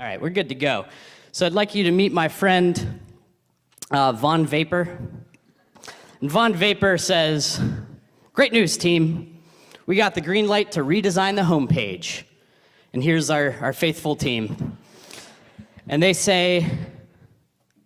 All right, we're good to go. So I'd like you to meet my friend, Von Vapor. And Von Vapor says, "Great news, team. We got the green light to redesign the homepage. And here's our faithful team." And they say,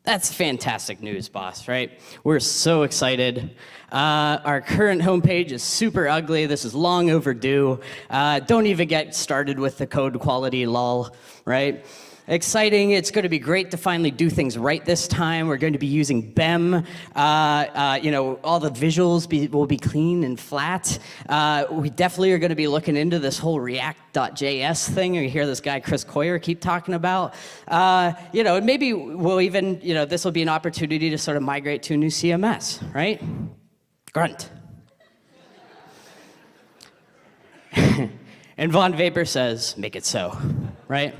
"That's fantastic news, boss," right? We're so excited. Our current homepage is super ugly. This is long overdue. Don't even get started with the code quality, lol, right? Exciting. It's going to be great to finally do things right this time. We're going to be using BEM. All the visuals will be clean and flat. We definitely are going to be looking into this whole React.js thing. You hear this guy, Chris Coyer, keep talking about. Maybe we'll even, this will be an opportunity to sort of migrate to a new CMS, right? Grunt. And Von Vapor says, "Make it so," right?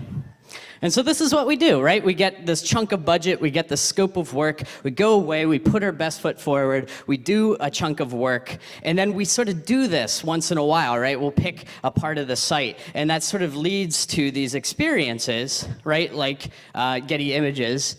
And so this is what we do, right? We get this chunk of budget, we get the scope of work, we go away, we put our best foot forward, we do a chunk of work, and then we sort of do this once in a while, right? We'll pick a part of the site, and that sort of leads to these experiences, right? Like Getty Images,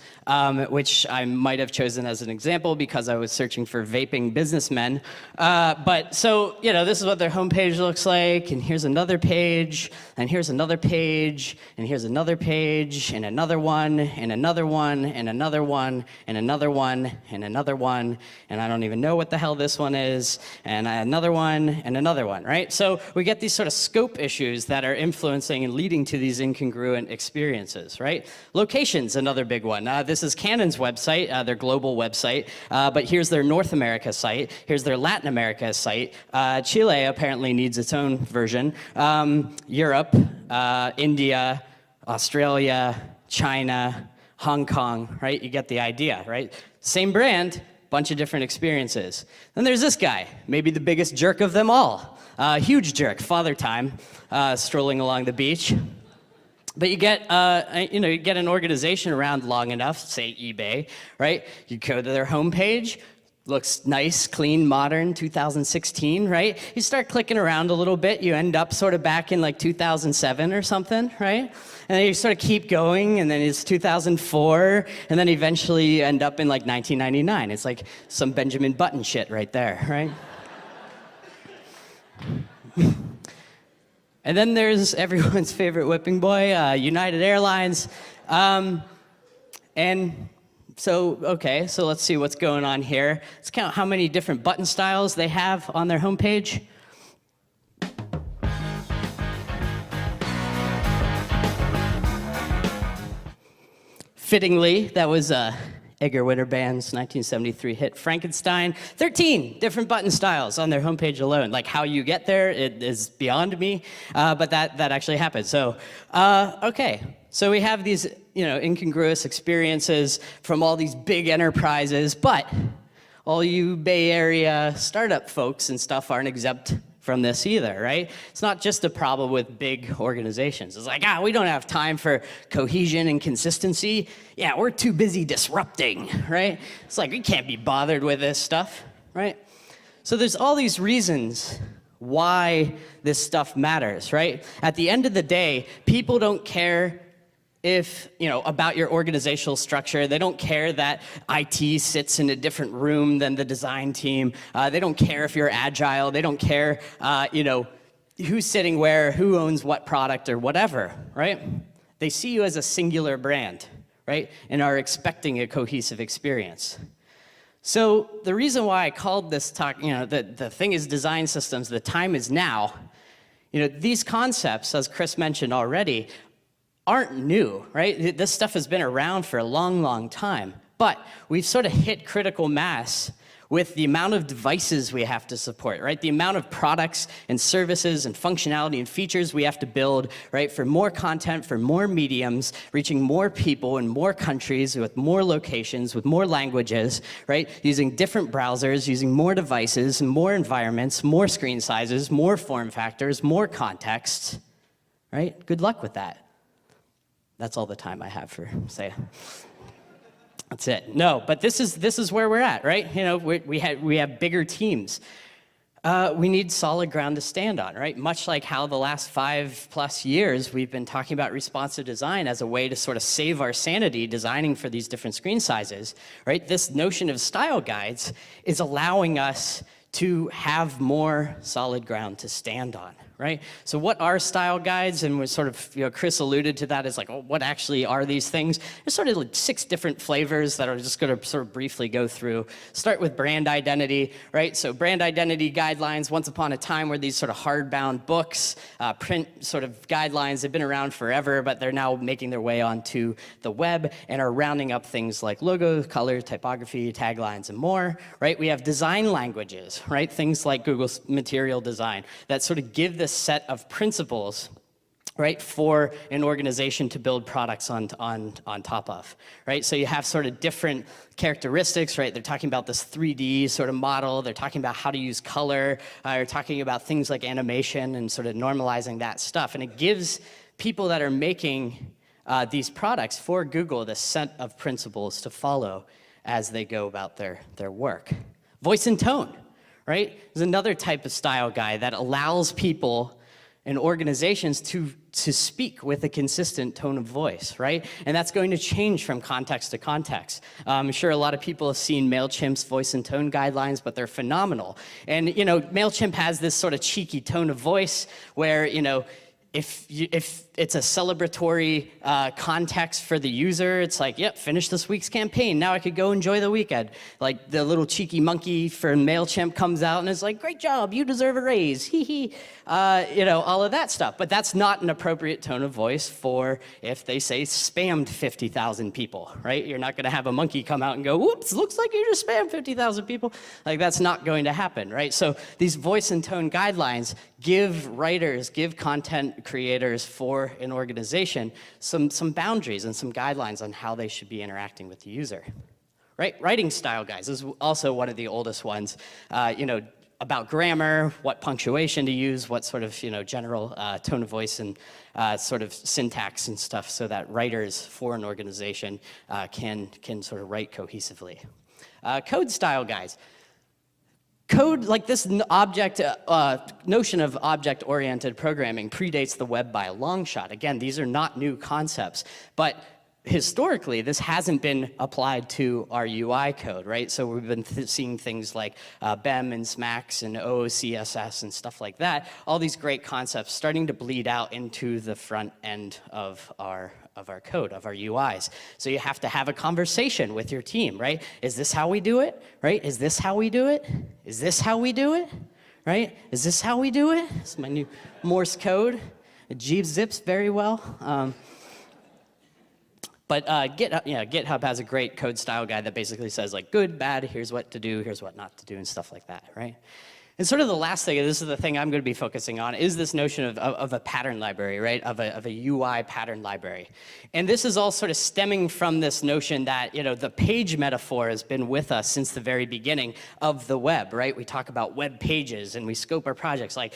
which I might have chosen as an example because I was searching for vaping businessmen. This is what their homepage looks like, and here's another page, and here's another page, and here's another page, and another one, and another one, and another one, and another one, and another one, and I don't even know what the hell this one is, and another one, and another one, right? So we get these sort of scope issues that are influencing and leading to these incongruent experiences, right? Location's another big one. This is Canon's website, their global website, but here's their North America site, here's their Latin America site. Chile apparently needs its own version. Europe, India, Australia, China, Hong Kong, right? You get the idea, right? Same brand, bunch of different experiences. Then there's this guy, maybe the biggest jerk of them all. Huge jerk, Father Time, strolling along the beach. But you get an organization around long enough, say eBay, right? You go to their homepage, looks nice, clean, modern, 2016, right? You start clicking around a little bit, you end up sort of back in like 2007 or something, right? And then you sort of keep going, and then it's 2004, and then eventually you end up in like 1999. It's like some Benjamin Button shit right there, right? And then there's everyone's favorite whipping boy, United Airlines. So let's see what's going on here. Let's count how many different button styles they have on their homepage. Fittingly, that was Edgar Winterband's 1973 hit Frankenstein. 13 different button styles on their homepage alone. Like how you get there, it is beyond me, but that actually happened. So, So we have these, incongruous experiences from all these big enterprises, but all you Bay Area startup folks and stuff aren't exempt from this either, right? It's not just a problem with big organizations. It's like, we don't have time for cohesion and consistency. Yeah, we're too busy disrupting, right? It's like, we can't be bothered with this stuff, right? So there's all these reasons why this stuff matters, right? At the end of the day, people don't care about your organizational structure. They don't care that IT sits in a different room than the design team. They don't care if you're agile. They don't care, who's sitting where, who owns what product or whatever, right? They see you as a singular brand, right? And are expecting a cohesive experience. So the reason why I called this talk, the thing is design systems, the time is now. These concepts, as Chris mentioned already, aren't new, right? This stuff has been around for a long, long time. But we've sort of hit critical mass with the amount of devices we have to support, right? The amount of products and services and functionality and features we have to build, right? For more content, for more mediums, reaching more people in more countries with more locations, with more languages, right? Using different browsers, using more devices, more environments, more screen sizes, more form factors, more contexts, right? Good luck with that. That's all the time I have for say. That's it. No, but this is where we're at, right? We have bigger teams. We need solid ground to stand on, right? Much like how the last 5+ years we've been talking about responsive design as a way to sort of save our sanity designing for these different screen sizes, right? This notion of style guides is allowing us to have more solid ground to stand on, right? So what are style guides? And we're sort of, Chris alluded to that as like, oh, what actually are these things? There's sort of like 6 different flavors that I'm just gonna sort of briefly go through. Start with brand identity, right? So brand identity guidelines, once upon a time were these sort of hardbound books, print sort of guidelines. They've been around forever, but they're now making their way onto the web and are rounding up things like logos, color, typography, taglines, and more, right? We have design languages, right? Things like Google's material design that sort of give this set of principles, right, for an organization to build products on top of, right? So you have sort of different characteristics, right? They're talking about this 3D sort of model. They're talking about how to use color. They're talking about things like animation and sort of normalizing that stuff. And it gives people that are making these products for Google this set of principles to follow as they go about their work. Voice and tone, right? There's another type of style guide that allows people and organizations to speak with a consistent tone of voice, right? And that's going to change from context to context. I'm sure a lot of people have seen MailChimp's voice and tone guidelines, but they're phenomenal. And, MailChimp has this sort of cheeky tone of voice where, if it's a celebratory context for the user, it's like, yep, finish this week's campaign. Now I could go enjoy the weekend. Like the little cheeky monkey for MailChimp comes out and is like, great job, you deserve a raise, hee hee. All of that stuff. But that's not an appropriate tone of voice for if they say spammed 50,000 people, right? You're not gonna have a monkey come out and go, whoops, looks like you just spammed 50,000 people. Like that's not going to happen, right? So these voice and tone guidelines give writers, give content creators for an organization some boundaries and some guidelines on how they should be interacting with the user. Right? Writing style guides is also one of the oldest ones. About grammar, what punctuation to use, what sort of general tone of voice and sort of syntax and stuff, so that writers for an organization can sort of write cohesively. Code style guides. Code, like this object, notion of object-oriented programming predates the web by a long shot. Again, these are not new concepts, but historically, this hasn't been applied to our UI code, right? So we've been seeing things like BEM and SMAX and OOCSS and stuff like that, all these great concepts starting to bleed out into the front end of our code, of our UIs. So you have to have a conversation with your team, right? Is this how we do it, right? Is this how we do it? Is this how we do it, right? Is this how we do it? It's my new Morse code. It zips very well. But GitHub has a great code style guide that basically says like good, bad, here's what to do, here's what not to do, and stuff like that, right? And sort of the last thing, and this is the thing I'm going to be focusing on, is this notion of a pattern library, right? Of a UI pattern library. And this is all sort of stemming from this notion that, the page metaphor has been with us since the very beginning of the web, right? We talk about web pages and we scope our projects like,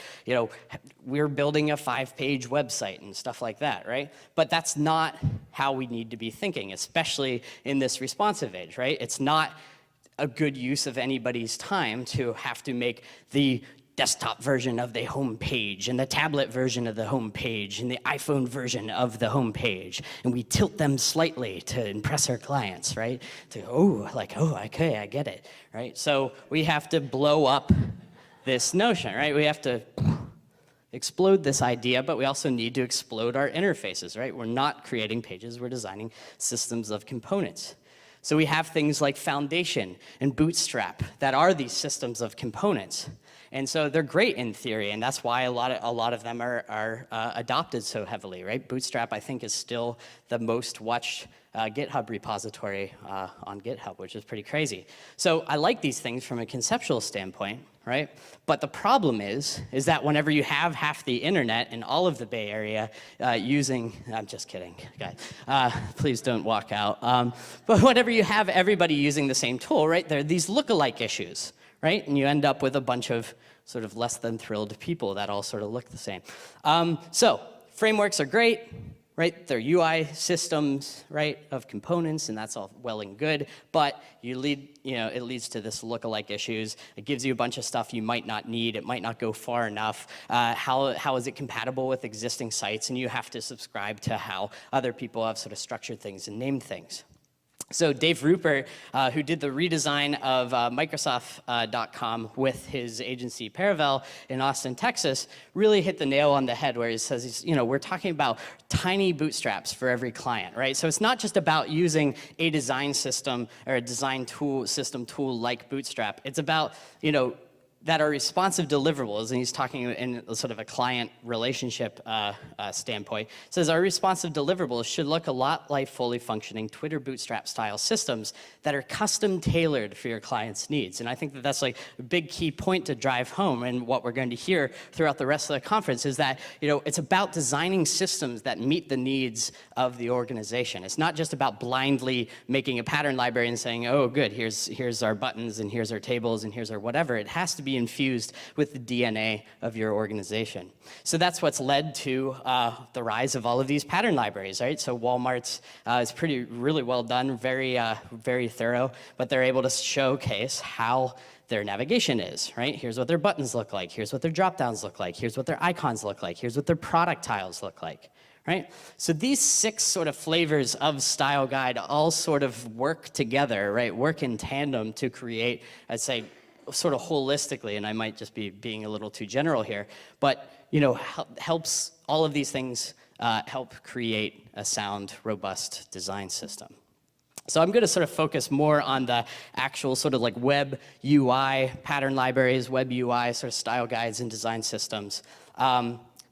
we're building a 5-page website and stuff like that, right? But that's not how we need to be thinking, especially in this responsive age, right? It's not a good use of anybody's time to have to make the desktop version of the home page and the tablet version of the home page and the iPhone version of the home page. And we tilt them slightly to impress our clients, right? Okay, I get it, right? So we have to blow up this notion, right? We have to explode this idea, but we also need to explode our interfaces, right? We're not creating pages, we're designing systems of components. So we have things like Foundation and Bootstrap that are these systems of components. And so they're great in theory, and that's why a lot of them are adopted so heavily, right? Bootstrap, I think, is still the most watched GitHub repository on GitHub, which is pretty crazy. So I like these things from a conceptual standpoint, right? But the problem is that whenever you have half the internet in all of the Bay Area using, I'm just kidding, guys, please don't walk out. But whenever you have everybody using the same tool, right, there are these lookalike issues, right? And you end up with a bunch of sort of less than thrilled people that all sort of look the same. So frameworks are great. right? They're UI systems, right, of components, and that's all well and good, but it leads to this lookalike issues. It gives you a bunch of stuff you might not need. It might not go far enough. How is it compatible with existing sites? And you have to subscribe to how other people have sort of structured things and named things. So Dave Rupert, who did the redesign of Microsoft.com with his agency Paravel in Austin, Texas, really hit the nail on the head where he says, we're talking about tiny bootstraps for every client, right? So it's not just about using a design system or a design system tool like Bootstrap. It's about, that are responsive deliverables, and he's talking in sort of a client relationship standpoint, says our responsive deliverables should look a lot like fully functioning Twitter Bootstrap style systems that are custom tailored for your client's needs. And I think that that's like a big key point to drive home, and what we're going to hear throughout the rest of the conference is that it's about designing systems that meet the needs of the organization. It's not just about blindly making a pattern library and saying, oh good, here's our buttons and here's our tables and here's our whatever. It has to be infused with the DNA of your organization. So that's what's led to the rise of all of these pattern libraries, right? So Walmart's is really well done, very thorough, but they're able to showcase how their navigation is, right? Here's what their buttons look like. Here's what their drop-downs look like. Here's what their icons look like. Here's what their product tiles look like. Right? So these 6 sort of flavors of style guide all sort of work together, right? Work in tandem to create, I'd say, sort of holistically, and I might just be being a little too general here, but helps all of these things help create a sound, robust design system. So I'm going to sort of focus more on the actual sort of like web UI, pattern libraries, web UI, sort of style guides and design systems.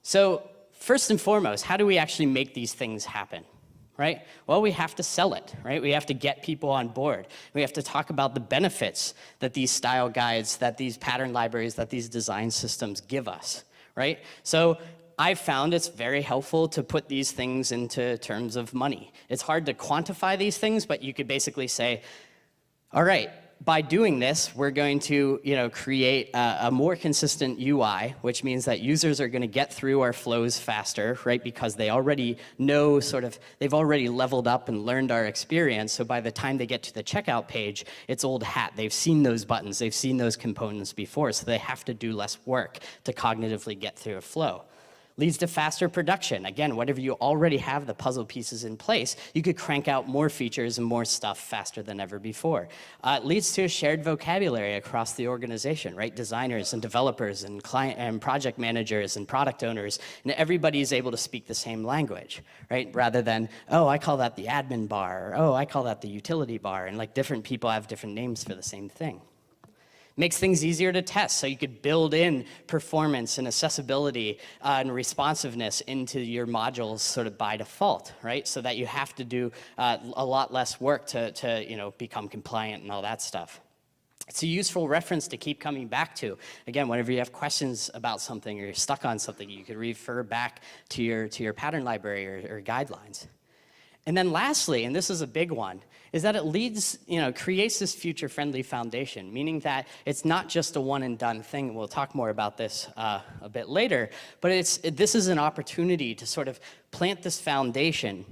So first and foremost, how do we actually make these things happen? Right? Well, we have to sell it, right? We have to get people on board. We have to talk about the benefits that these style guides, that these pattern libraries, that these design systems give us, right? So I've found it's very helpful to put these things into terms of money. It's hard to quantify these things, but you could basically say, all right, by doing this, we're going to create a more consistent UI, which means that users are going to get through our flows faster, right? Because they already know they've already leveled up and learned our experience. So by the time they get to the checkout page, it's old hat. They've seen those buttons. They've seen those components before. So they have to do less work to cognitively get through a flow. Leads to faster production. Again, whatever you already have the puzzle pieces in place, you could crank out more features and more stuff faster than ever before. It leads to a shared vocabulary across the organization, right? Designers and developers and client and project managers and product owners, and everybody is able to speak the same language, right? Rather than, oh, I call that the admin bar, or oh, I call that the utility bar, and like different people have different names for the same thing. Makes things easier to test, so you could build in performance and accessibility and responsiveness into your modules sort of by default, right? So that you have to do a lot less work to become compliant and all that stuff. It's a useful reference to keep coming back to. Again, whenever you have questions about something or you're stuck on something, you could refer back to your pattern library or guidelines. And then lastly, and this is a big one, is that it creates this future-friendly foundation, meaning that it's not just a one-and-done thing. We'll talk more about this a bit later, but this is an opportunity to sort of plant this foundation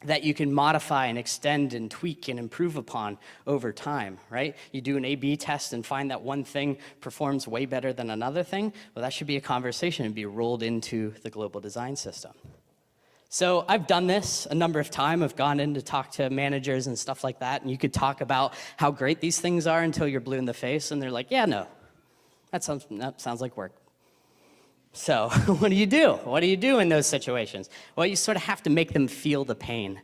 that you can modify and extend and tweak and improve upon over time, right? You do an A/B test and find that one thing performs way better than another thing. Well, that should be a conversation and be rolled into the global design system. So I've done this a number of times. I've gone in to talk to managers and stuff like that, and you could talk about how great these things are until you're blue in the face, and they're like, yeah, no, that sounds like work. So what do you do? What do you do in those situations? Well, you sort of have to make them feel the pain.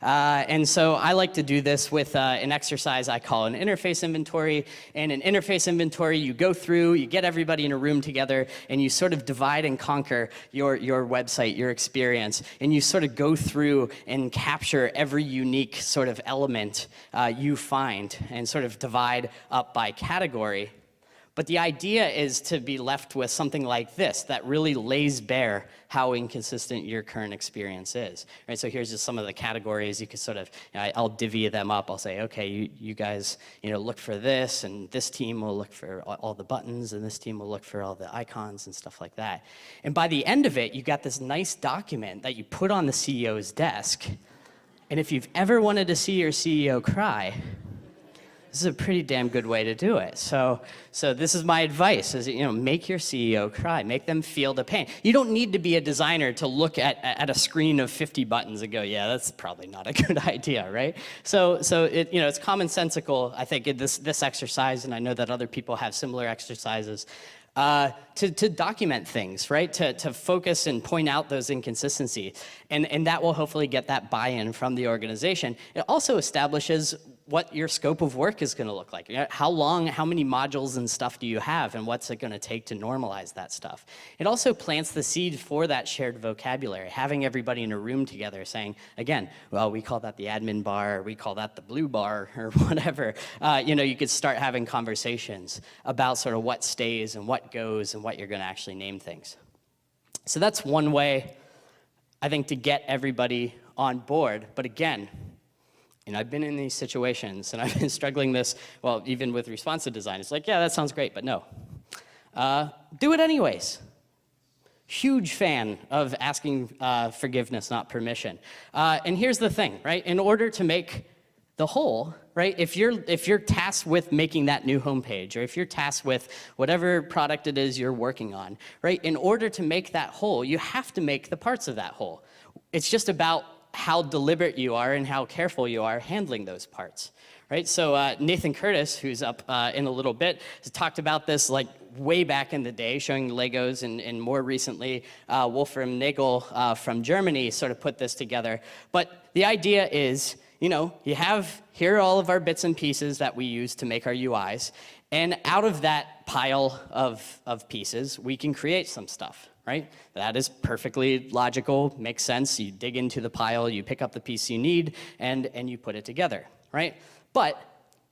And so I like to do this with an exercise I call an interface inventory. And an interface inventory, you go through, you get everybody in a room together, and you sort of divide and conquer your website, your experience. And you sort of go through and capture every unique sort of element you find and sort of divide up by category. But the idea is to be left with something like this that really lays bare how inconsistent your current experience is. Right? So here's just some of the categories. You can sort of, I'll divvy them up. I'll say, okay, you guys, look for this, and this team will look for all the buttons, and this team will look for all the icons and stuff like that. And by the end of it, you got this nice document that you put on the CEO's desk. And if you've ever wanted to see your CEO cry, this is a pretty damn good way to do it. So this is my advice: is make your CEO cry, make them feel the pain. You don't need to be a designer to look at a screen of 50 buttons and go, yeah, that's probably not a good idea, right? So it's commonsensical, I think, in this exercise, and I know that other people have similar exercises. To document things, right? To focus and point out those inconsistencies. And that will hopefully get that buy-in from the organization. It also establishes what your scope of work is going to look like. How long, how many modules and stuff do you have, and what's it going to take to normalize that stuff? It also plants the seed for that shared vocabulary, having everybody in a room together saying, again, well, we call that the admin bar, or we call that the blue bar, or whatever. You could start having conversations about sort of what stays and what goes and what you're going to actually name things. So that's one way, I think, to get everybody on board. But again, I've been in these situations, and I've been struggling this, well, even with responsive design. It's like, yeah, that sounds great, but no. Do it anyways. Huge fan of asking forgiveness, not permission. And here's the thing, right? In order to make the whole, right? If you're tasked with making that new homepage, or if you're tasked with whatever product it is you're working on, right? In order to make that whole, you have to make the parts of that whole. It's just about how deliberate you are and how careful you are handling those parts, right? So Nathan Curtis, who's up in a little bit, has talked about this like way back in the day, showing Legos, and more recently, Wolfram Nagel from Germany sort of put this together. But the idea is, here are all of our bits and pieces that we use to make our UIs, and out of that pile of pieces, we can create some stuff. Right? That is perfectly logical, makes sense. You dig into the pile, you pick up the piece you need, and you put it together, right? But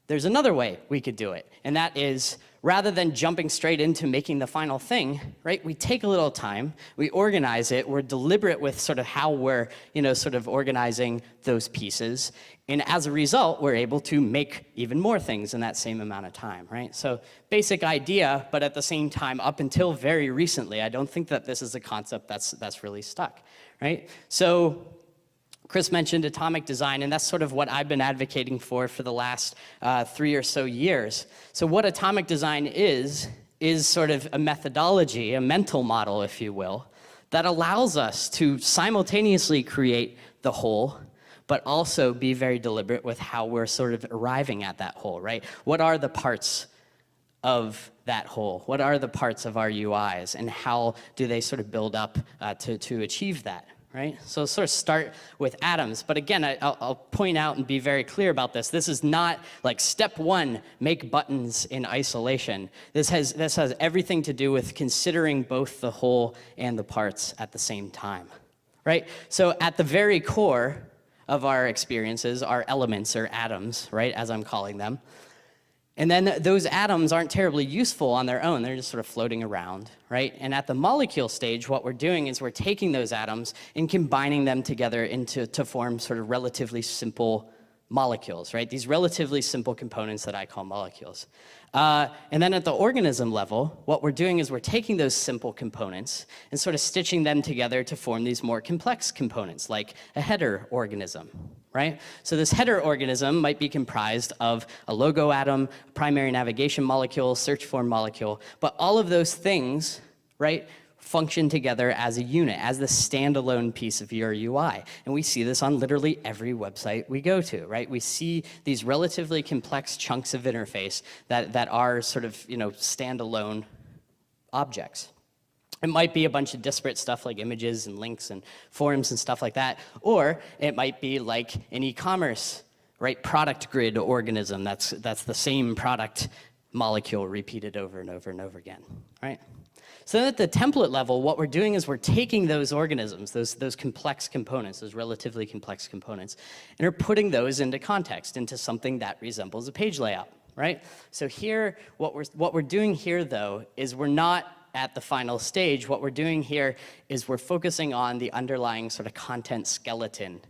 there's another way we could do it, and that is, rather than jumping straight into making the final thing, right, we take a little time, we organize it, we're deliberate with sort of how we're, sort of organizing those pieces, and as a result, we're able to make even more things in that same amount of time, right? So basic idea, but at the same time, up until very recently, I don't think that this is a concept that's really stuck, right? So Chris mentioned atomic design, and that's sort of what I've been advocating for the last 3 or so years. So what atomic design is sort of a methodology, a mental model, if you will, that allows us to simultaneously create the whole, but also be very deliberate with how we're sort of arriving at that whole, right? What are the parts of that whole? What are the parts of our UIs, and how do they sort of build up to achieve that? Right? So sort of start with atoms. But again, I'll point out and be very clear about this. This is not like step 1, make buttons in isolation. This has everything to do with considering both the whole and the parts at the same time. Right? So at the very core of our experiences are elements, or atoms, right, as I'm calling them. And then those atoms aren't terribly useful on their own. They're just sort of floating around, right? And at the molecule stage, what we're doing is we're taking those atoms and combining them together to form sort of relatively simple molecules, right? These relatively simple components that I call molecules. And then at the organism level, what we're doing is we're taking those simple components and sort of stitching them together to form these more complex components, like a header organism, right? So this header organism might be comprised of a logo atom, primary navigation molecule, search form molecule, but all of those things, right, function together as a unit, as the standalone piece of your UI. And we see this on literally every website we go to, right? We see these relatively complex chunks of interface that are sort of, standalone objects. It might be a bunch of disparate stuff like images and links and forms and stuff like that, or it might be like an e-commerce, right, product grid organism that's the same product molecule repeated over and over and over again, right? So then at the template level, what we're doing is we're taking those organisms, those complex components, those relatively complex components, and we're putting those into context, into something that resembles a page layout, right? So here, what we're doing here, though, is we're not at the final stage. What we're doing here is we're focusing on the underlying sort of content skeleton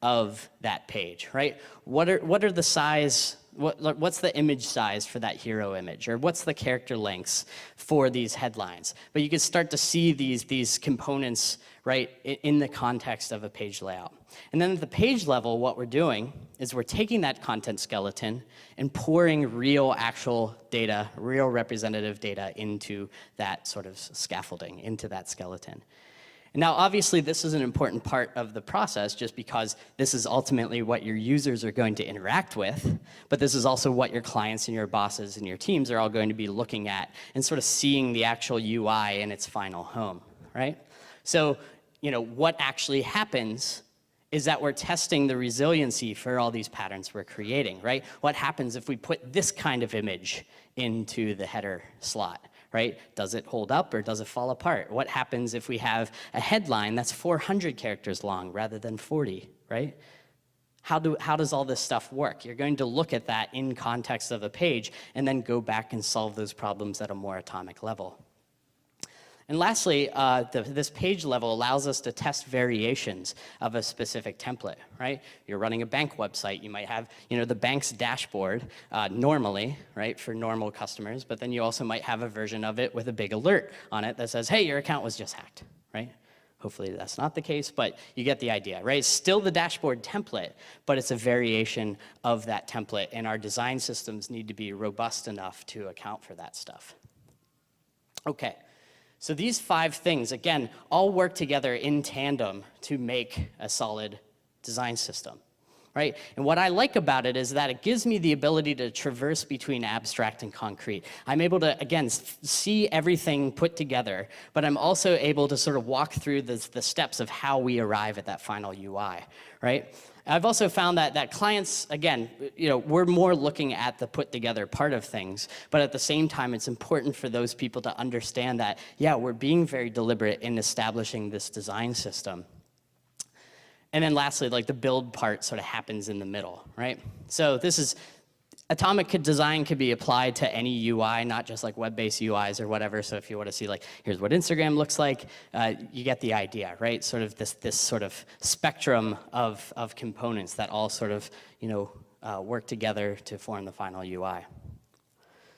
of that page, right? What are the size, what's the image size for that hero image, or what's the character lengths for these headlines? But you can start to see these components, right, in the context of a page layout. And then at the page level, what we're doing is we're taking that content skeleton and pouring real actual data, real representative data into that sort of scaffolding, into that skeleton. And now, obviously, this is an important part of the process just because this is ultimately what your users are going to interact with, but this is also what your clients and your bosses and your teams are all going to be looking at and sort of seeing the actual UI in its final home, right? So, what actually happens is that we're testing the resiliency for all these patterns we're creating, right? What happens if we put this kind of image into the header slot? Right? Does it hold up or does it fall apart? What happens if we have a headline that's 400 characters long rather than 40, right? How does all this stuff work? You're going to look at that in context of a page and then go back and solve those problems at a more atomic level. And lastly, this page level allows us to test variations of a specific template, right? You're running a bank website, you might have, the bank's dashboard normally, right, for normal customers, but then you also might have a version of it with a big alert on it that says, hey, your account was just hacked, right? Hopefully that's not the case, but you get the idea, right? It's still the dashboard template, but it's a variation of that template, and our design systems need to be robust enough to account for that stuff. Okay. So these 5 things, again, all work together in tandem to make a solid design system, right? And what I like about it is that it gives me the ability to traverse between abstract and concrete. I'm able to, again, see everything put together, but I'm also able to sort of walk through the steps of how we arrive at that final UI, right? I've also found that clients, again, we're more looking at the put together part of things, but at the same time, it's important for those people to understand that, yeah, we're being very deliberate in establishing this design system. And then lastly, like the build part sort of happens in the middle, right? So this is, atomic design could be applied to any UI, not just like web-based UIs or whatever. So if you want to see like, here's what Instagram looks like, you get the idea, right? Sort of this sort of spectrum of components that all sort of, work together to form the final UI.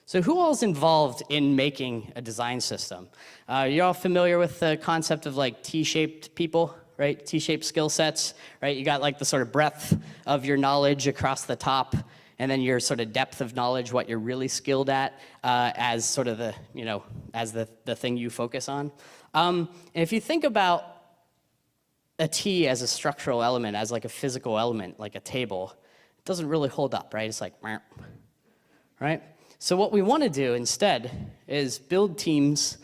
So who all's involved in making a design system? You're all familiar with the concept of like T-shaped people? Right, T-shaped skill sets, right? You got like the sort of breadth of your knowledge across the top, and then your sort of depth of knowledge, what you're really skilled at, as sort of the, as the thing you focus on. And if you think about a T as a structural element, as like a physical element, like a table, it doesn't really hold up, right? It's like, right? So what we want to do instead is build teams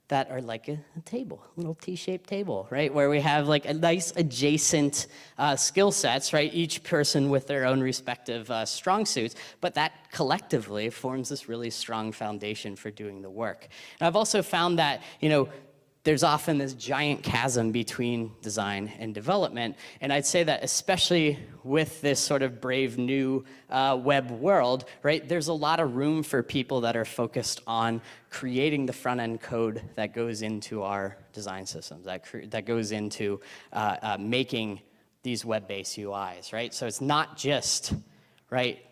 that are like a table, a little T-shaped table, right? Where we have like a nice adjacent skill sets, right? Each person with their own respective strong suits, but that collectively forms this really strong foundation for doing the work. And I've also found that, there's often this giant chasm between design and development, and I'd say that especially with this sort of brave new web world, right, there's a lot of room for people that are focused on creating the front-end code that goes into our design systems, that goes into making these web-based UIs, right? So it's not just, right,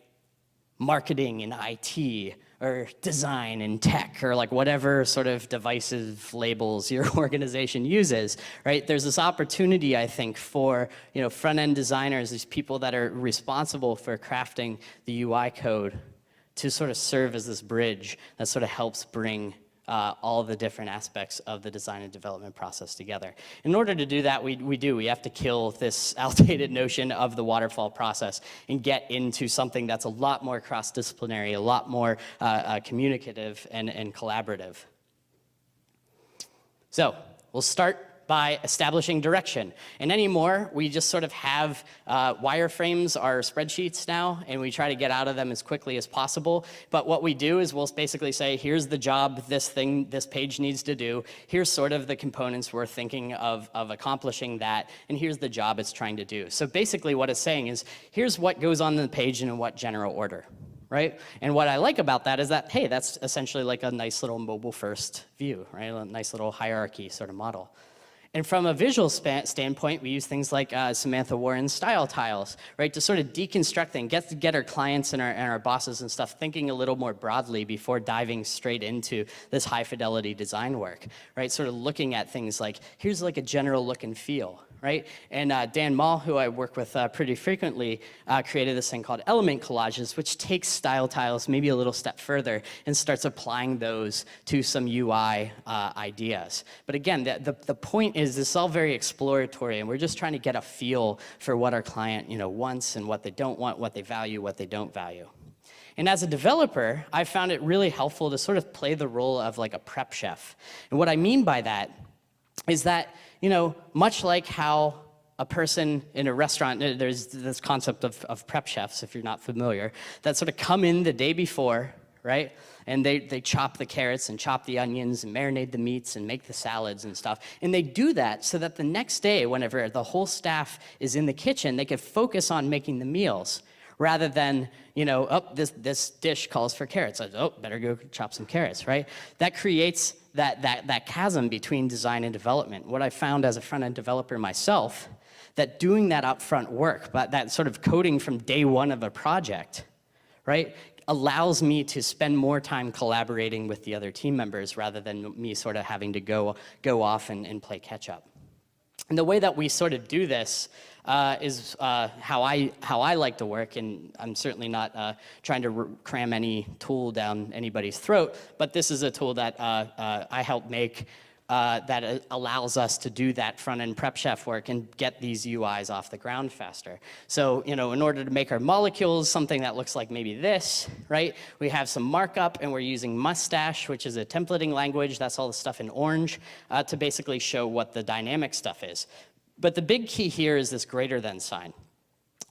marketing and IT, or design and tech, or like whatever sort of divisive labels your organization uses, right? There's this opportunity, I think, for front-end designers, these people that are responsible for crafting the UI code, to sort of serve as this bridge that sort of helps bring all the different aspects of the design and development process together. In order to do that, we have to kill this outdated notion of the waterfall process and get into something that's a lot more cross-disciplinary, a lot more communicative and collaborative. So we'll start by establishing direction. And anymore, we just sort of have wireframes are spreadsheets now, and we try to get out of them as quickly as possible. But what we do is we'll basically say, here's the job this page needs to do. Here's sort of the components we're thinking of accomplishing that, and here's the job it's trying to do. So basically what it's saying is, here's what goes on the page and in what general order, right? And what I like about that is that, hey, that's essentially like a nice little mobile-first view, right? A nice little hierarchy sort of model. And from a visual standpoint, we use things like Samantha Warren's style tiles, right, to sort of deconstruct and get our clients and our bosses and stuff thinking a little more broadly before diving straight into this high-fidelity design work, right? Sort of looking at things like, here's like a general look and feel, right? And Dan Mall, who I work with pretty frequently, created this thing called element collages, which takes style tiles maybe a little step further and starts applying those to some UI ideas. But again, the point is this is all very exploratory, and we're just trying to get a feel for what our client wants and what they don't want, what they value, what they don't value. And as a developer, I found it really helpful to sort of play the role of like a prep chef. And what I mean by that is that, much like how a person in a restaurant, there's this concept of prep chefs, if you're not familiar, that sort of come in the day before, right? And they chop the carrots and chop the onions and marinate the meats and make the salads and stuff. And they do that so that the next day, whenever the whole staff is in the kitchen, they can focus on making the meals rather than, this dish calls for carrots. Better go chop some carrots, right? That creates that chasm between design and development. What I found as a front-end developer myself, that doing that upfront work, but that sort of coding from day one of a project, right, allows me to spend more time collaborating with the other team members rather than me sort of having to go off and play catch up. And the way that we sort of do this is how I like to work, and I'm certainly not trying to cram any tool down anybody's throat, but this is a tool that I help make that allows us to do that front-end prep chef work and get these UIs off the ground faster. So, in order to make our molecules something that looks like maybe this, right, we have some markup, and we're using Mustache, which is a templating language. That's all the stuff in orange to basically show what the dynamic stuff is. But the big key here is this greater than sign.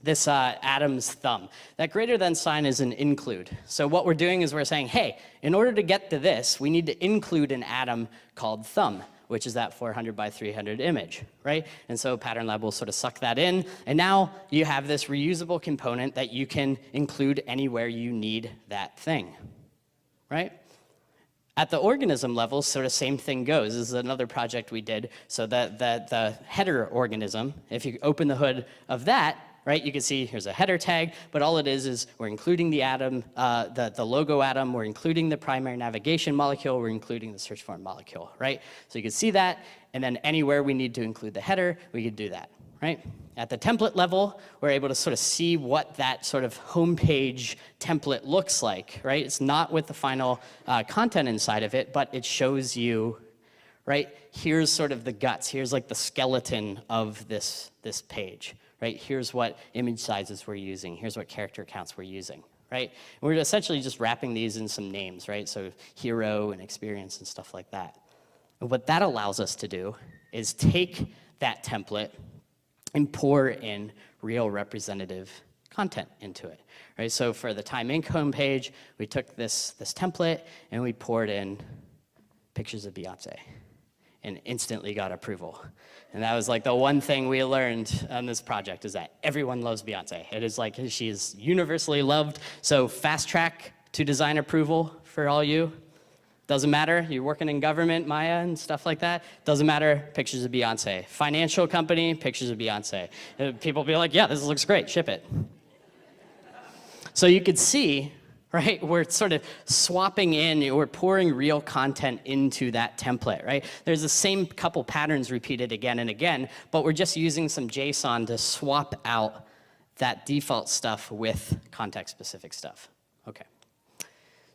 This Adam's thumb. That greater than sign is an include. So what we're doing is we're saying, hey, in order to get to this, we need to include an atom called thumb, which is that 400 by 300 image, right? And so Pattern Lab will sort of suck that in, and now you have this reusable component that you can include anywhere you need that thing, right? At the organism level, sort of same thing goes. This is another project we did. So the header organism, if you open the hood of that, right, you can see here's a header tag, but all it is we're including the atom, the logo atom, we're including the primary navigation molecule, we're including the search form molecule, right? So you can see that, and then anywhere we need to include the header, we could do that, right? At the template level, we're able to sort of see what that sort of homepage template looks like, right? It's not with the final content inside of it, but it shows you, right? Here's sort of the guts. Here's like the skeleton of this page, right? Here's what image sizes we're using. Here's what character counts we're using, right? And we're essentially just wrapping these in some names, right? So hero and experience and stuff like that. And what that allows us to do is take that template and pour in real representative content into it, right? So for the Time Inc. homepage, we took this template and we poured in pictures of Beyonce and instantly got approval. And that was like the one thing we learned on this project is that everyone loves Beyonce. It is like she is universally loved. So fast track to design approval for all you. Doesn't matter, you're working in government, Maya, and stuff like that. Doesn't matter, pictures of Beyonce. Financial company, pictures of Beyonce. People be like, yeah, this looks great, ship it. So you could see, right, we're sort of swapping in, we're pouring real content into that template, right? There's the same couple patterns repeated again and again, but we're just using some JSON to swap out that default stuff with context-specific stuff. Okay.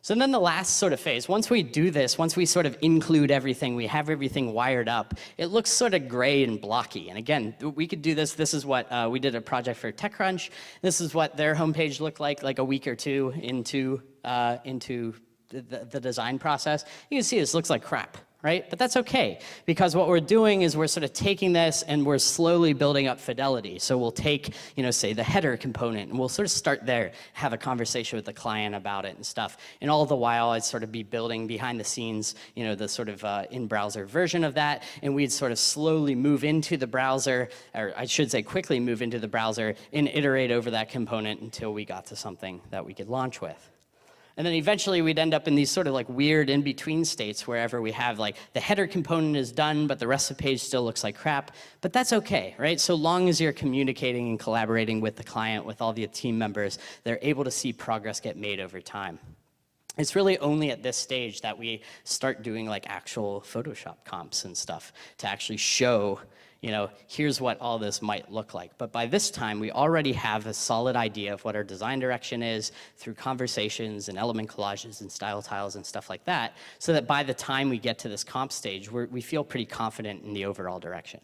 So then the last sort of phase, once we do this, once we sort of include everything, we have everything wired up, it looks sort of gray and blocky. And again, we could do this. This is what we did a project for TechCrunch. This is what their homepage looked like a week or two into the design process. You can see this looks like crap, right? But that's okay, because what we're doing is we're sort of taking this and we're slowly building up fidelity. So we'll take, say the header component, and we'll sort of start there, have a conversation with the client about it and stuff. And all the while, I'd sort of be building behind the scenes, the sort of in-browser version of that, and we'd sort of slowly move into the browser, or I should say quickly move into the browser and iterate over that component until we got to something that we could launch with. And then eventually we'd end up in these sort of like weird in-between states wherever we have like the header component is done, but the rest of the page still looks like crap. But that's okay, right? So long as you're communicating and collaborating with the client, with all the team members, they're able to see progress get made over time. It's really only at this stage that we start doing like actual Photoshop comps and stuff to actually show, here's what all this might look like. But by this time, we already have a solid idea of what our design direction is through conversations and element collages and style tiles and stuff like that, so that by the time we get to this comp stage, we feel pretty confident in the overall direction.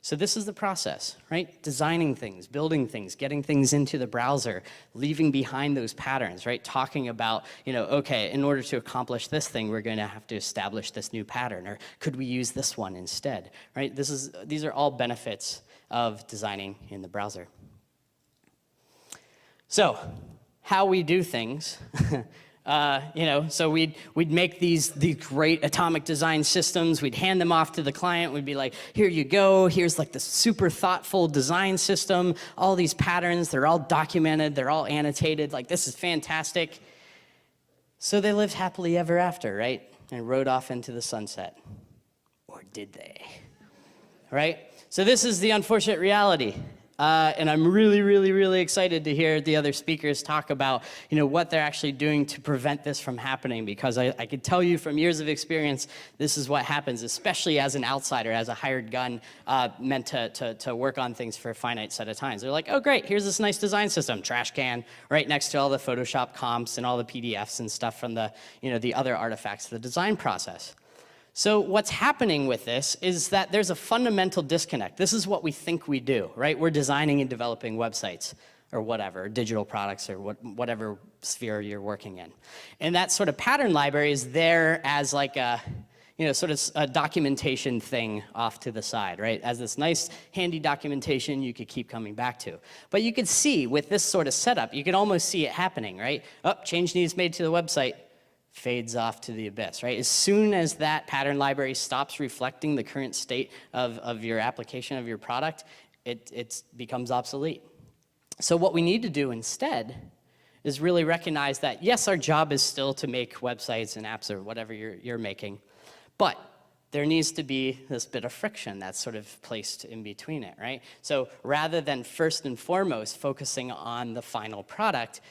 So this is the process, right? Designing things, building things, getting things into the browser, leaving behind those patterns, right? Talking about, okay, in order to accomplish this thing, we're going to have to establish this new pattern, or could we use this one instead, right? These are all benefits of designing in the browser. So how we do things. So we'd make these great atomic design systems. We'd hand them off to the client. We'd be like, here you go. Here's like the super thoughtful design system. All these patterns, they're all documented. They're all annotated. Like, this is fantastic. So they lived happily ever after, right? And rode off into the sunset. Or did they? Right? So this is the unfortunate reality. And I'm really, really, really excited to hear the other speakers talk about, what they're actually doing to prevent this from happening, because I can tell you from years of experience, this is what happens, especially as an outsider, as a hired gun, meant to work on things for a finite set of times. They're like, oh, great, here's this nice design system, trash can, right next to all the Photoshop comps and all the PDFs and stuff from the, the other artifacts of the design process. So what's happening with this is that there's a fundamental disconnect. This is what we think we do, right? We're designing and developing websites or whatever, digital products or whatever sphere you're working in. And that sort of pattern library is there as like a, sort of a documentation thing off to the side, right? As this nice, handy documentation you could keep coming back to. But you could see with this sort of setup, you can almost see it happening, right? Oh, change needs made to the website. Fades off to the abyss, right? As soon as that pattern library stops reflecting the current state of your application, of your product, it becomes obsolete. So what we need to do instead is really recognize that, yes, our job is still to make websites and apps or whatever you're making, but there needs to be this bit of friction that's sort of placed in between it, right? So rather than first and foremost focusing on the final product,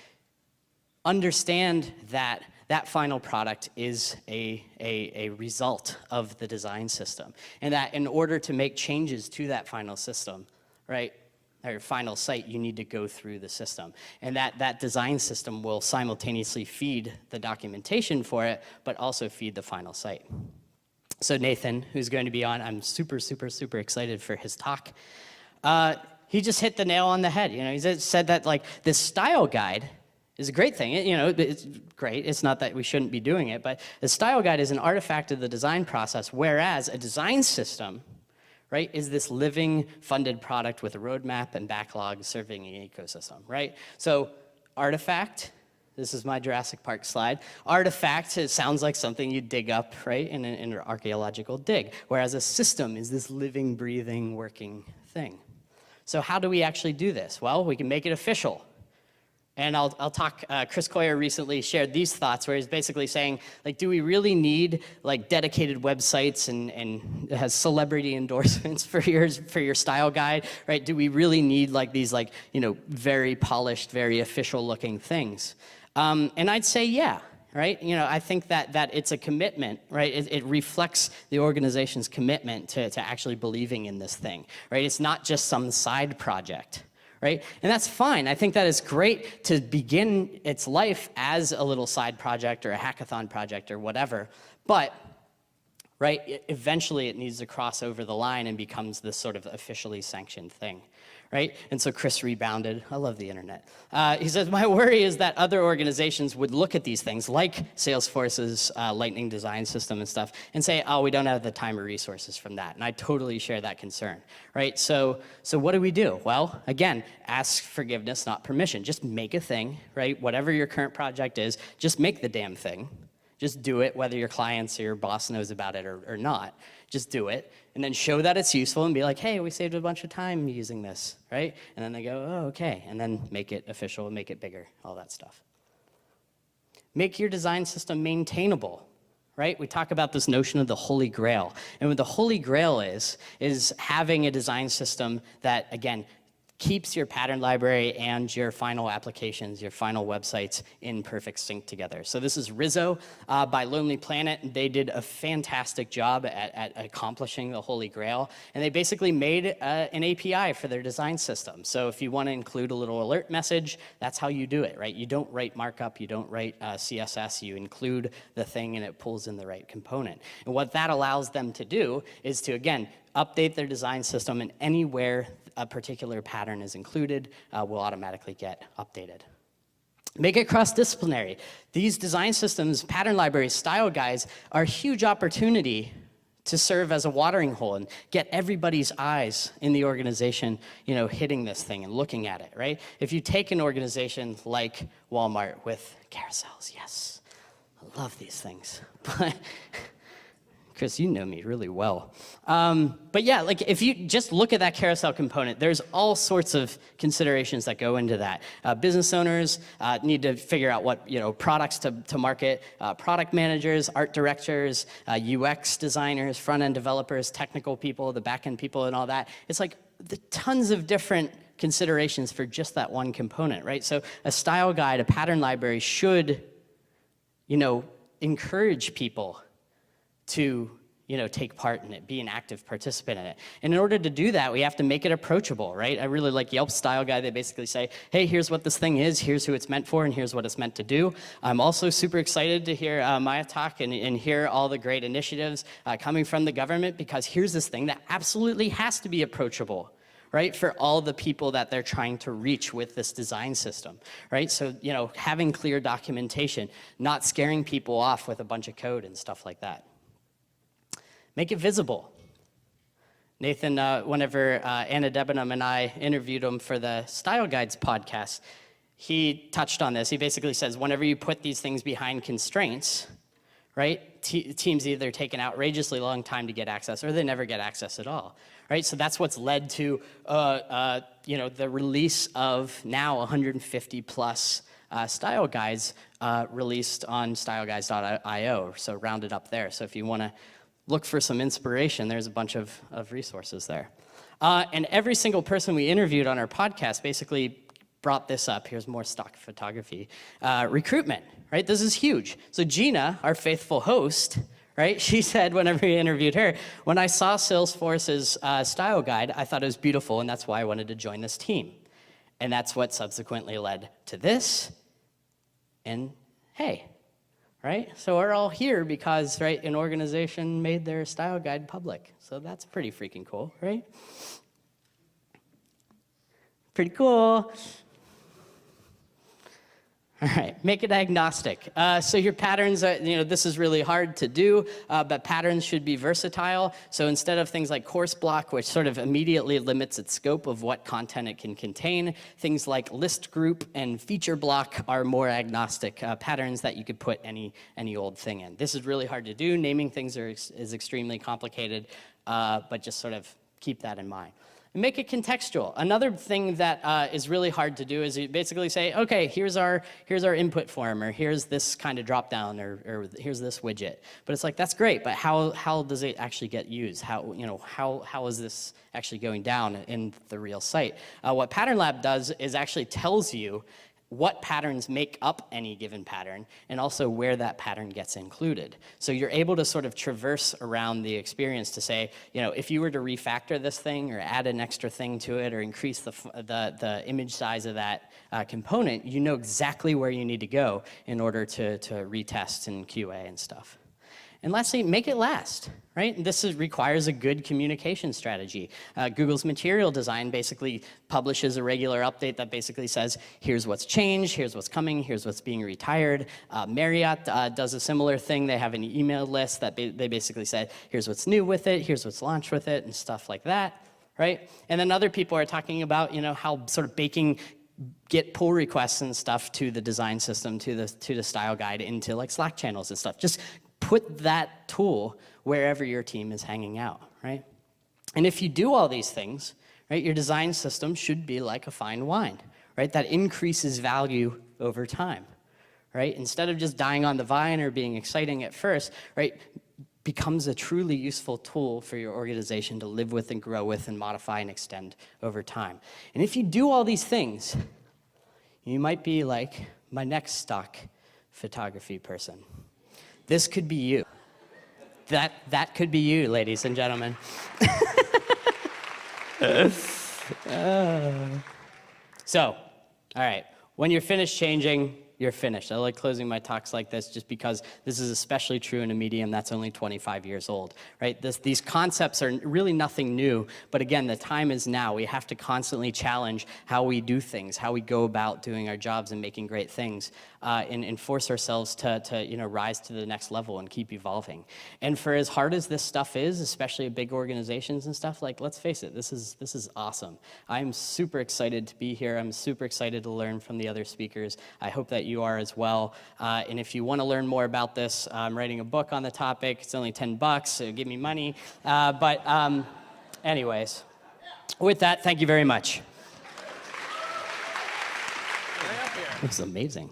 understand that that final product is a result of the design system. And that in order to make changes to that final system, right, or final site, you need to go through the system. And that design system will simultaneously feed the documentation for it, but also feed the final site. So Nathan, who's going to be on, I'm super, super, super excited for his talk. He just hit the nail on the head. He said that like this style guide is a great thing. It's great. It's not that we shouldn't be doing it, but the style guide is an artifact of the design process, whereas a design system, right, is this living, funded product with a roadmap and backlog serving an ecosystem, right? So artifact, this is my Jurassic Park slide. Artifact, it sounds like something you dig up, right, in an archaeological dig, whereas a system is this living, breathing, working thing. So how do we actually do this? Well, we can make it official. And I'll talk, Chris Coyer recently shared these thoughts where he's basically saying, like, do we really need like dedicated websites and has celebrity endorsements for your style guide, right? Do we really need like these like, very polished, very official looking things? And I'd say, yeah, right? I think that it's a commitment, right? It reflects the organization's commitment to actually believing in this thing, right? It's not just some side project. Right? And that's fine. I think that is great to begin its life as a little side project or a hackathon project or whatever. But, right, eventually it needs to cross over the line and becomes this sort of officially sanctioned thing. Right? And so Chris rebounded. I love the internet. He says, my worry is that other organizations would look at these things like Salesforce's Lightning design system and stuff and say, oh, we don't have the time or resources from that. And I totally share that concern. Right? So what do we do? Well, again, ask forgiveness, not permission. Just make a thing, right? Whatever your current project is, just make the damn thing. Just do it, whether your clients or your boss knows about it or not. Just do it, and then show that it's useful and be like, hey, we saved a bunch of time using this, right? And then they go, oh, okay, and then make it official, make it bigger, all that stuff. Make your design system maintainable, right? We talk about this notion of the Holy Grail. And what the Holy Grail is having a design system that, again, keeps your pattern library and your final applications, your final websites in perfect sync together. So this is Rizzo by Lonely Planet. They did a fantastic job at accomplishing the Holy Grail. And they basically made an API for their design system. So if you want to include a little alert message, that's how you do it, right? You don't write markup, you don't write CSS, you include the thing and it pulls in the right component. And what that allows them to do is to, again, update their design system, and anywhere a particular pattern is included will automatically get updated. Make it cross-disciplinary. These design systems, pattern libraries, style guides are a huge opportunity to serve as a watering hole and get everybody's eyes in the organization, hitting this thing and looking at it, right? If you take an organization like Walmart with carousels, yes, I love these things, but Chris, you know me really well. But yeah, like if you just look at that carousel component, there's all sorts of considerations that go into that. Business owners need to figure out what products to market. Product managers, art directors, UX designers, front-end developers, technical people, the back-end people, and all that. It's like the tons of different considerations for just that one component, right? So a style guide, a pattern library should, encourage people to take part in it, be an active participant in it. And in order to do that, we have to make it approachable, right? I really like Yelp's style guide. They basically say, hey, here's what this thing is, here's who it's meant for, and here's what it's meant to do. I'm also super excited to hear Maya talk and hear all the great initiatives coming from the government, because here's this thing that absolutely has to be approachable, right, for all the people that they're trying to reach with this design system, right? So, having clear documentation, not scaring people off with a bunch of code and stuff like that. Make it visible. Nathan, whenever Anna Debenham and I interviewed him for the Style Guides podcast, he touched on this. He basically says, whenever you put these things behind constraints, right, teams either take an outrageously long time to get access or they never get access at all, right? So that's what's led to, the release of now 150 plus style guides released on styleguides.io, so rounded up there. So if you want to look for some inspiration, there's a bunch of resources there. And every single person we interviewed on our podcast basically brought this up. Here's more stock photography. Recruitment, right? This is huge. So Gina, our faithful host, right? She said whenever we interviewed her, when I saw Salesforce's style guide, I thought it was beautiful, and that's why I wanted to join this team. And that's what subsequently led to this. And hey, right? So we're all here because, right, an organization made their style guide public. So that's pretty freaking cool, right? Pretty cool. All right, make it agnostic. So your patterns, this is really hard to do, but patterns should be versatile. So instead of things like course block, which sort of immediately limits its scope of what content it can contain, things like list group and feature block are more agnostic patterns that you could put any old thing in. This is really hard to do. Naming things is extremely complicated, but just sort of keep that in mind. And make it contextual. Another thing that is really hard to do is you basically say, okay, here's our input form, or here's this kind of drop down, or here's this widget. But it's like, that's great, but how does it actually get used? How is this actually going down in the real site? What Pattern Lab does is actually tells you what patterns make up any given pattern, and also where that pattern gets included. So you're able to sort of traverse around the experience to say, if you were to refactor this thing or add an extra thing to it or increase the image size of that component, you know exactly where you need to go in order to retest and QA and stuff. And lastly, make it last, right? And this requires a good communication strategy. Google's material design basically publishes a regular update that basically says, here's what's changed, here's what's coming, here's what's being retired. Marriott does a similar thing. They have an email list that they basically said, here's what's new with it, here's what's launched with it, and stuff like that, right? And then other people are talking about, how sort of baking Git pull requests and stuff to the design system, to the style guide, into like Slack channels and stuff. Just put that tool wherever your team is hanging out, right? And if you do all these things, right, your design system should be like a fine wine, right? That increases value over time, right? Instead of just dying on the vine or being exciting at first, right? Becomes a truly useful tool for your organization to live with and grow with and modify and extend over time. And if you do all these things, you might be like my next stock photography person. This could be you. That could be you, ladies and gentlemen. So, all right, when you're finished changing, you're finished. I like closing my talks like this just because this is especially true in a medium that's only 25 years old, right? These concepts are really nothing new, but again, the time is now. We have to constantly challenge how we do things, how we go about doing our jobs and making great things, and force ourselves to rise to the next level and keep evolving. And for as hard as this stuff is, especially at big organizations and stuff, like, let's face it, this is awesome. I'm super excited to be here. I'm super excited to learn from the other speakers. I hope that you are as well. And if you want to learn more about this, I'm writing a book on the topic. It's only $10, so give me money. Anyways, with that, thank you very much. It was amazing.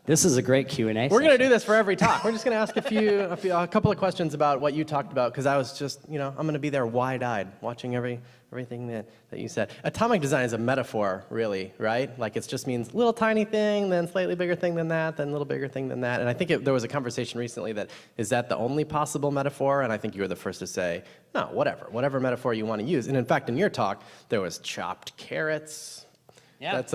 This is a great Q&A session. We're going to do this for every talk. We're just going to ask a couple of questions about what you talked about, because I was just, I'm going to be there wide-eyed, watching everything that you said. Atomic design is a metaphor, really, right? Like, it just means little tiny thing, then slightly bigger thing than that, then a little bigger thing than that. And I think there was a conversation recently that, is that the only possible metaphor? And I think you were the first to say, no, whatever metaphor you want to use. And in fact, in your talk, there was chopped carrots. Yeah. That's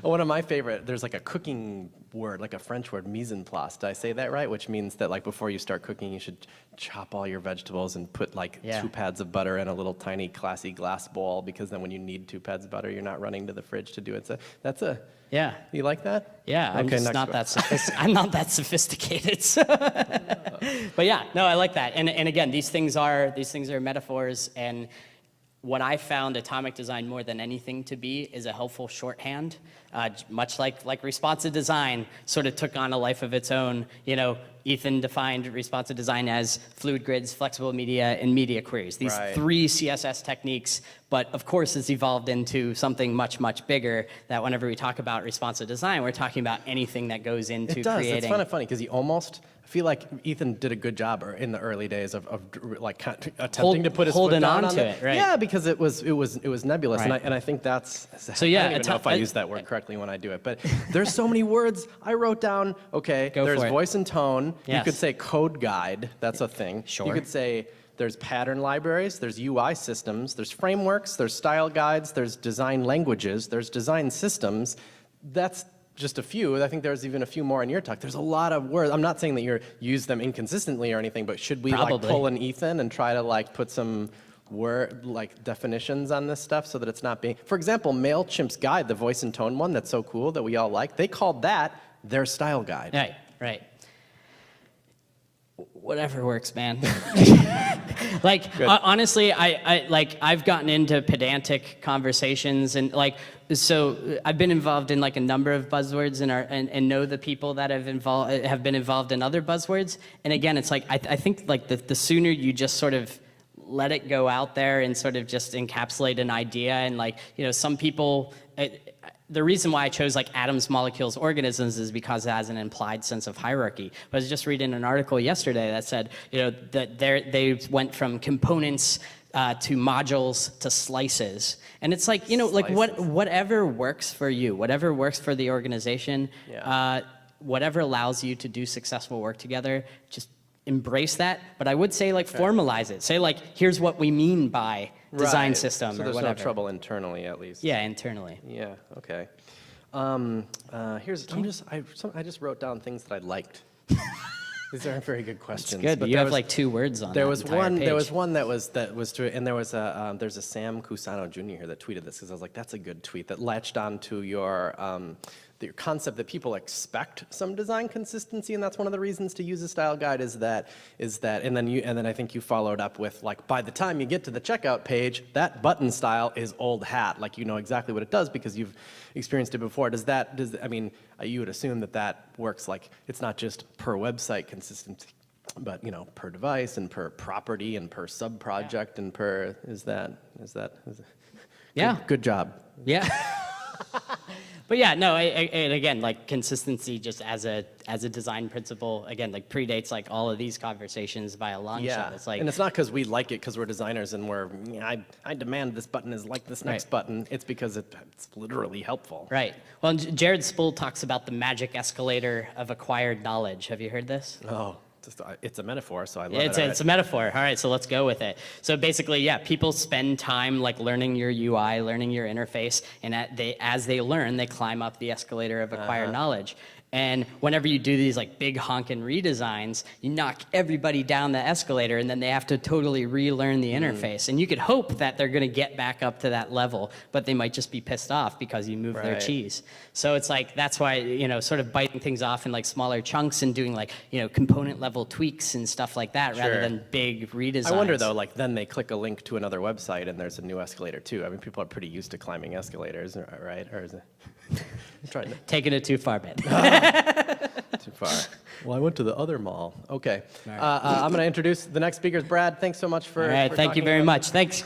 one of my favorite. There's like a cooking word, like a French word, mise en place. Did I say that right? Which means that, like, before you start cooking, you should chop all your vegetables and put like 2 pads of butter in a little tiny classy glass bowl, because then when you need 2 pads of butter, you're not running to the fridge to do it. So yeah. You like that? Yeah, I'm okay, just not that I'm not that sophisticated. So. But yeah, no, I like that. And again, these things are metaphors, and what I found atomic design more than anything to be is a helpful shorthand, much like responsive design sort of took on a life of its own. Ethan defined responsive design as fluid grids, flexible media, and media queries. These 3 CSS techniques, but of course it's evolved into something much, much bigger, that whenever we talk about responsive design, we're talking about anything that goes into creating. It does. It's kind of funny, because he almost, I feel like Ethan did a good job in the early days of like attempting to put his foot down on it. Right. Yeah, because it was nebulous, right. and I think that's. So yeah, I don't even know if I use that word correctly when I do it, but there's so many words I wrote down. Okay, there's voice and tone. Yes. You could say code guide. That's a thing. Sure. You could say there's pattern libraries, there's UI systems, there's frameworks, there's style guides, there's design languages, there's design systems. That's just a few. I think there's even a few more in your talk. There's a lot of words. I'm not saying that you use them inconsistently or anything, but should we like pull an Ethan and try to like put some word like definitions on this stuff so that it's not being, for example, MailChimp's guide, the voice and tone one that's so cool that we all like, they called that their style guide. Right. Whatever works, man. Honestly, I've gotten into pedantic conversations, and so I've been involved in like a number of buzzwords and know the people that have been involved in other buzzwords. And again, it's like I think like the sooner you just sort of let it go out there and sort of just encapsulate an idea, and some people. The reason why I chose like atoms, molecules, organisms is because it has an implied sense of hierarchy. I was just reading an article yesterday that said, that they went from components to modules to slices. And it's like, whatever works for you, whatever works for the organization, whatever allows you to do successful work together, just embrace that. But I would say formalize it. Say here's what we mean by design system so or there's whatever. No trouble internally, at least. Yeah, internally. Yeah. Okay. I just wrote down things that I liked. These aren't very good questions. That's good. But you have 2 words on. There was one that was true, and there's a Sam Cusano Jr. here that tweeted this, because I was like, that's a good tweet that latched onto your concept that people expect some design consistency, and that's one of the reasons to use a style guide is that, and then I think you followed up with by the time you get to the checkout page, that button style is old hat, you know exactly what it does because you've experienced it before. You would assume that works it's not just per website consistency, but per device and per property and per sub project and per is that yeah, good job. Yeah. But yeah, no, and again, like consistency just as a design principle, again, like predates like all of these conversations by a long shot. It's like, and it's not because we like it because we're designers and I demand this button is like this next button. It's because it's literally helpful. right. Well, Jared Spool talks about the magic escalator of acquired knowledge. Have you heard this? Oh, it's a metaphor, so I love it. It's a metaphor. All right, so let's go with it. So basically, yeah, people spend time like learning your UI, learning your interface, and as they learn, they climb up the escalator of acquired knowledge. And whenever you do these like big honkin' redesigns, you knock everybody down the escalator, and then they have to totally relearn the interface. And you could hope that they're going to get back up to that level, but they might just be pissed off because you moved their cheese. So it's like that's why sort of biting things off in like smaller chunks and doing like component level tweaks and stuff like that rather than big redesigns. I wonder though, like then they click a link to another website and there's a new escalator too. I mean, people are pretty used to climbing escalators, right? Or is it? Taking it too far, Ben. Too far. Well, I went to the other mall. Okay. I'm going to introduce the next speaker, Brad. Thanks so much for. All right. Thank you very much. Thanks.